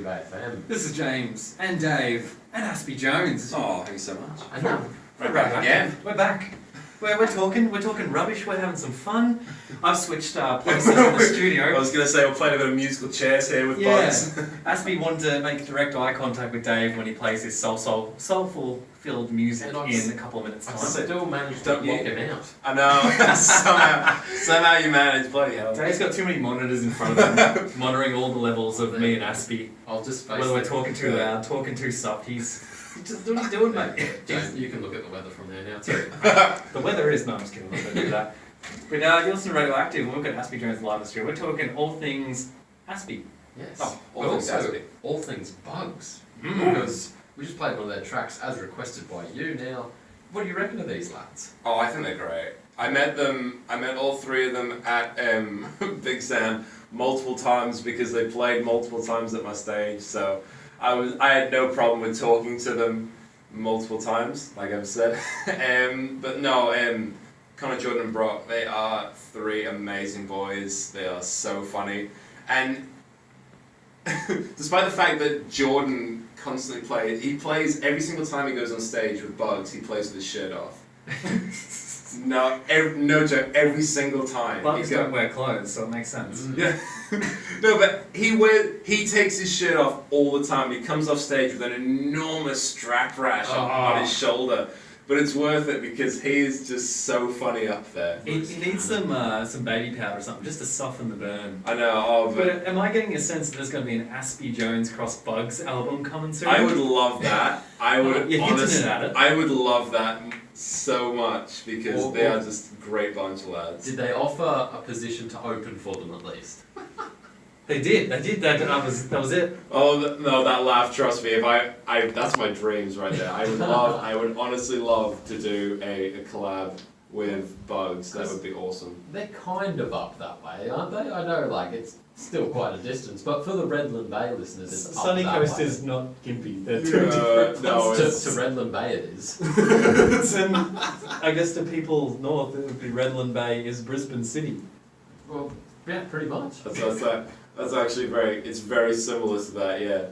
Bay FM. This is James and Dave and Aspy Jones. Oh, thank you so much. I know. We're back again. We're back. We're talking rubbish. We're having some fun. I've switched places in the studio. I was going to say we're playing a bit of musical chairs here with bugs. Aspy wanted to make direct eye contact with Dave when he plays his soulful-filled music in a couple of minutes' time. I still managed to block him out. I know. somehow you managed. Bloody hell. Dave's got too many monitors in front of him, monitoring all the levels of me and Aspy. I'll just face whether we're talking too loud, talking too soft. He's just what are you doing, mate? James, you can look at the weather from there now too. The weather is no, I'm just kidding. I'm not going to do that. But you're listening to Radioactive. We've got Aspy Jones live in the studio. We're talking all things Aspy. Yes. Oh, but also all things bugs. Because we just played one of their tracks as requested by you. Now, what do you reckon of these lads? Oh, I think they're great. I met all three of them at Big Sam multiple times because they played multiple times at my stage. So I had no problem with talking to them multiple times, like I've said. But no, Connor, Jordan, and Brock, they are three amazing boys. They are so funny. And despite the fact that Jordan constantly plays every single time he goes on stage with Bugs, he plays with his shirt off. No joke, every single time. Bugs don't wear clothes, so it makes sense. Yeah. No, but he takes his shirt off all the time. He comes off stage with an enormous strap rash on his shoulder. But it's worth it because he is just so funny up there. He needs some baby powder or something just to soften the burn. I know. But am I getting a sense that there's going to be an Aspy Jones cross Bugs album coming soon? I would love that. I would You're honestly. at it. I would love that so much because they are just a great bunch of lads. Did they offer a position to open for them at least? They did. That was it. Oh no, that laugh! Trust me, if I that's my dreams right there. I would honestly love to do a collab with Bugs. That would be awesome. They're kind of up that way, aren't they? I know, like it's still quite a distance, but for the Redland Bay listeners, it's Sunny up Coast that way. is not Gympie. They're two different. No, to Redland Bay it is. And I guess to people north, it would be Redland Bay is Brisbane City. Well, yeah, pretty much. That's actually it's very similar to that, yeah.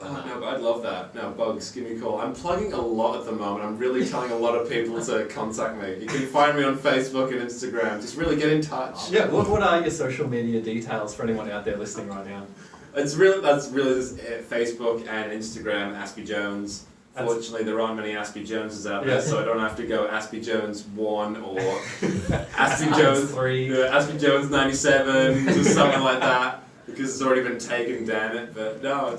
Oh, no, but I'd love that. No, Bugs, give me a call. I'm plugging a lot at the moment. I'm really telling a lot of people to contact me. You can find me on Facebook and Instagram. Just really get in touch. Yeah, what are your social media details for anyone out there listening right now? That's really just it. Facebook and Instagram, Aspy Jones. Fortunately, there aren't many Aspy Joneses out there, so I don't have to go Aspy Jones 1 or Aspy Jones 3, Aspy Jones 97 or something like that, because it's already been taken, damn it. But no,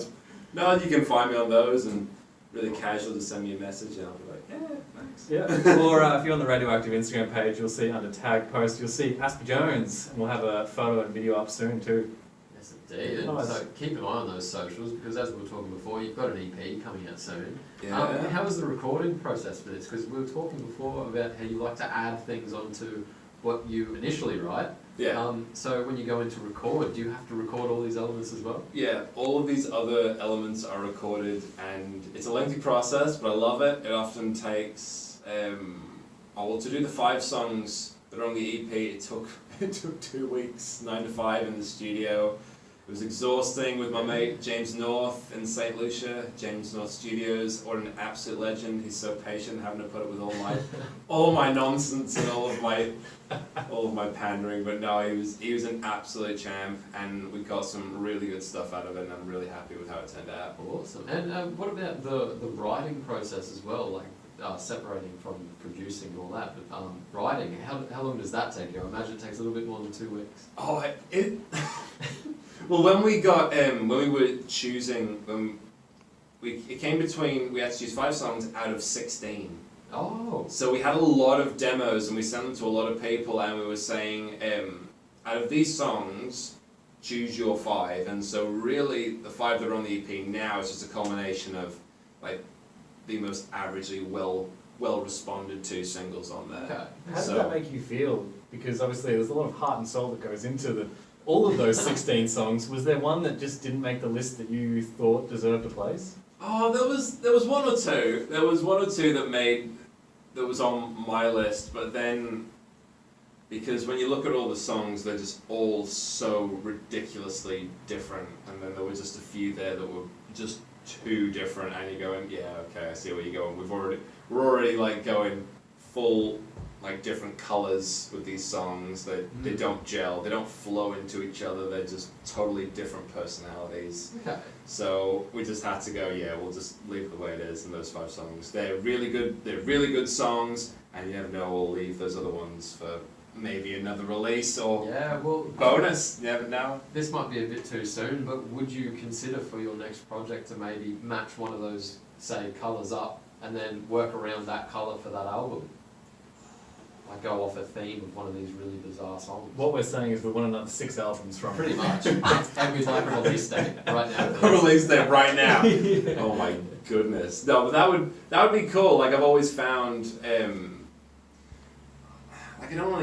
you can find me on those and really casual to send me a message and I'll be like, yeah, thanks. Yeah. Or if you're on the Radioactive Instagram page, you'll see under tag post, you'll see Aspy Jones, and we'll have a photo and video up soon too. Yes, indeed. And so keep an eye on those socials because, as we were talking before, you've got an EP coming out soon. Yeah. How was the recording process for this? Because we were talking before about how you like to add things onto what you initially write. Yeah. So when you go into record, do you have to record all these elements as well? Yeah, all of these other elements are recorded, and it's a lengthy process, but I love it. It often takes, to do the 5 songs that are on the EP, it took 2 weeks, 9 to 5 in the studio. It was exhausting with my mate James North in St. Lucia, James North Studios, or an absolute legend. He's so patient, having to put up with all my nonsense and all of my pandering. But no, he was an absolute champ, and we got some really good stuff out of it, and I'm really happy with how it turned out. Awesome. And what about the writing process as well? Like separating from producing and all that, but writing, how long does that take you? I imagine it takes a little bit more than 2 weeks. Oh, well, when we were choosing, it came between, we had to choose 5 songs out of 16. Oh. So we had a lot of demos and we sent them to a lot of people and we were saying, out of these songs, choose your 5. And so really, the 5 that are on the EP now is just a culmination of like the most averagely well responded to singles on there. Okay. How does that make you feel? Because obviously there's a lot of heart and soul that goes into all of those 16 songs. Was there one that just didn't make the list that you thought deserved a place? Oh, there was one or two. There was one or two that was on my list, but then because when you look at all the songs, they're just all so ridiculously different, and then there were just a few there that were just too different, and you're going, yeah, okay, I see where you're going. We're already like going full like different colours with these songs. They don't gel, they don't flow into each other. They're just totally different personalities. Okay. So we just had to go, yeah, we'll just leave it the way it is in those 5 songs. They're really good. They're really good songs, and you never know, we'll leave those other ones for maybe another release or Yeah, well, bonus. You never know. this might be a bit too soon, but would you consider for your next project to maybe match one of those, say, colours up, and then work around that colour for that album? Like go off a theme of one of these really bizarre songs. What we're saying is we want another 6 albums from Pretty much. And we'd like a release date right now. Release date right now. Oh my goodness. No, but that would be cool. Like I've always found, like I don't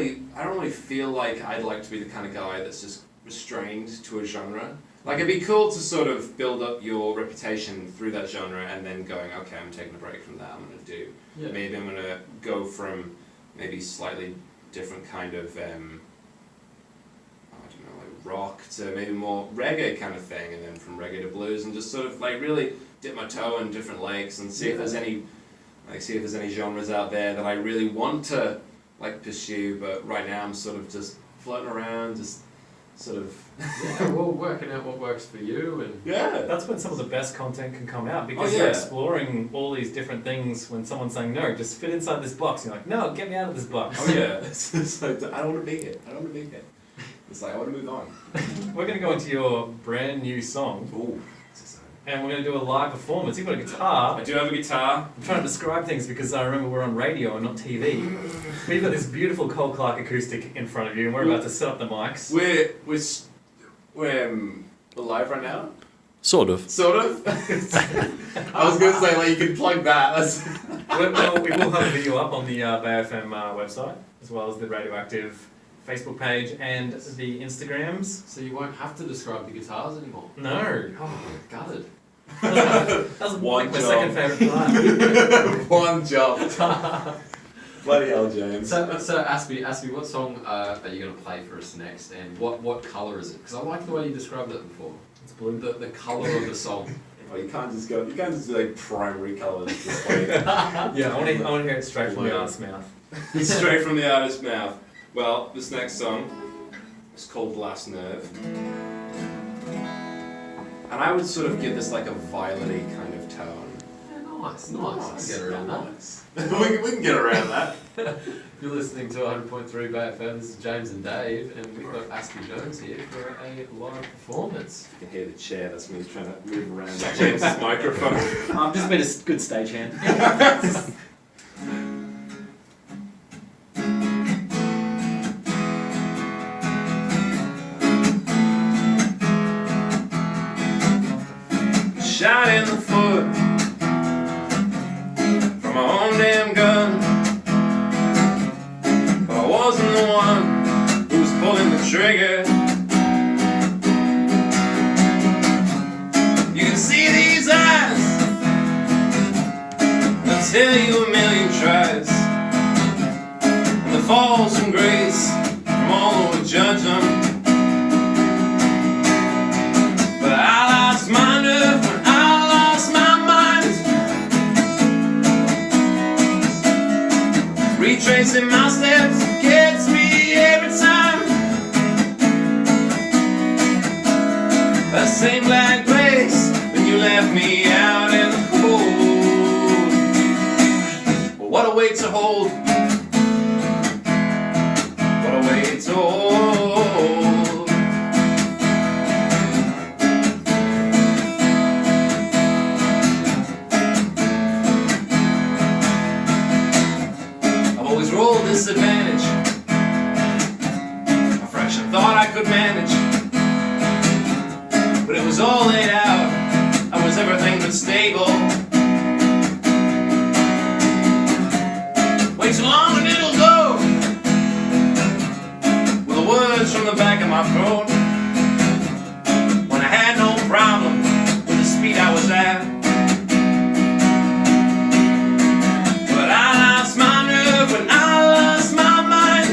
really feel like I'd like to be the kind of guy that's just restrained to a genre. Like it'd be cool to sort of build up your reputation through that genre and then going, okay, I'm taking a break from that. I'm gonna do. Yeah. Maybe I'm gonna go from maybe slightly different kind of I don't know, like rock to maybe more reggae kind of thing, and then from reggae to blues, and just sort of like really dip my toe in different lakes and see if there's any genres out there that I really want to like pursue, but right now I'm sort of just floating around, just sort of Yeah, well, working out what works for you, and yeah. That's when some of the best content can come out, because Oh, you're yeah. exploring all these different things. When someone's saying, no, just fit inside this box, you're like, no, get me out of this box. Oh yeah. It's like I don't want to be here. I don't want to be here. It's like I want to move on. We're going to go into your brand new song, Ooh, that's exciting. and we're going to do a live performance. You've got a guitar. I do have a guitar. I'm trying to describe things because I remember we're on radio and not TV. But you've got this beautiful Cole Clark acoustic in front of you, and we're about to set up the mics. We're live right now. Sort of. Sort of. I was going to say, like, you can plug that. That's We will have a video up on the Bay FM website, as well as the Radioactive Facebook page and the Instagrams. so you won't have to describe the guitars anymore. No. Oh, gutted. That was One like my job. second favourite part. one job. Bloody hell, James. So Aspy, what song are you going to play for us next, and what colour is it? Because I like the way you described it before. It's blue. The colour of the song. Oh, you can't just do like primary colours. Just like, Yeah, I want to hear it straight from the Blue. artist's mouth. straight from the artist's mouth. Well, this next song is called Last Nerve. And I would sort of give this like a violet-y kind of tone. Yeah, nice. I can get around that. we can get around that. that. You're listening to 100.3 Bay FM. This is James and Dave, and we've got Aspy Jones here for a live performance. You can hear the chair, that's me trying to move around James's microphone. I've just been a good stagehand. Shot in the foot from my own damn gun, but I wasn't the one who was pulling the trigger. You can see these eyes, they'll tell you a million tries, and the falls from grace from all who would judge them. But I lost my nerve when I lost my mind, retracing my steps gets me every time. That same black place when you left me out in the cold. Well, what a weight to hold, what a weight to hold. Roll disadvantage, a fraction thought I could manage, but it was all laid out. I was everything but stable. Way too long and it'll go, with the words from the back of my throat, when I had no problem with the speed I was at. But I lost my nerve when I lost my mind,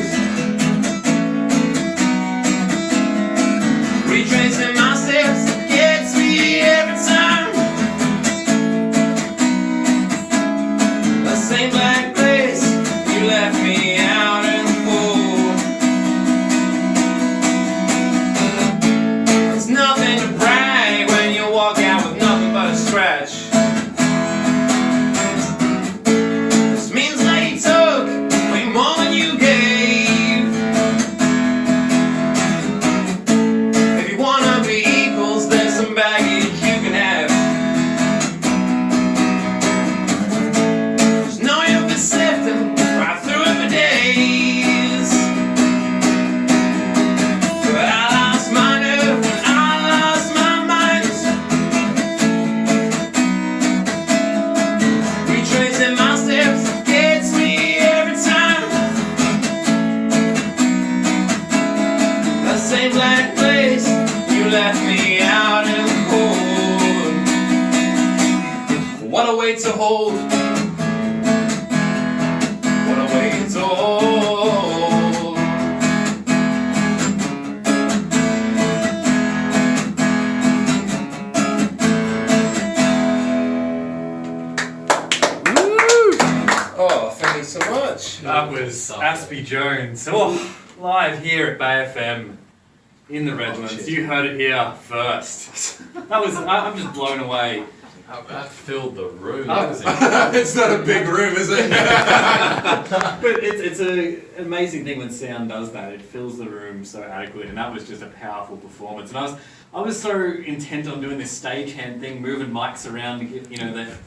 weight to hold. What a weight to hold. Oh, thank you so much. That was Aspy Jones. Oh, live here at Bay FM in the Redlands. You heard it here first. That was, I'm just blown away. That filled the room. Oh. That was incredible. It's not a big room, is it? But it's an amazing thing when sound does that. It fills the room so adequately, and that was just a powerful performance. And I was so intent on doing this stagehand thing, moving mics around to get,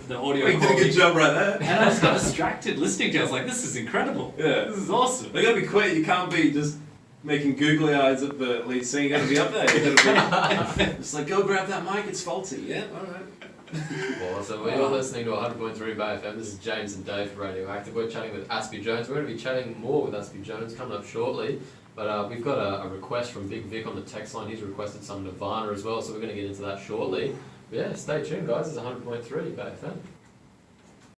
the audio You did a quality. good job right there. And I just got distracted listening to it. I was like, this is incredible. Yeah. This is awesome. They gotta be quick, you can't be just making googly eyes at the lead singer, you gotta be up there. You gotta be just like, go grab that mic, it's faulty. Yeah, alright. Well, so you're listening to 100.3 Bay FM. This is James and Dave from Radioactive. We're chatting with Aspy Jones. We're going to be chatting more with Aspy Jones coming up shortly. But we've got a request from Big Vic on the text line. He's requested some Nirvana as well, so we're going to get into that shortly. But yeah, stay tuned, guys. It's 100.3 Bay FM.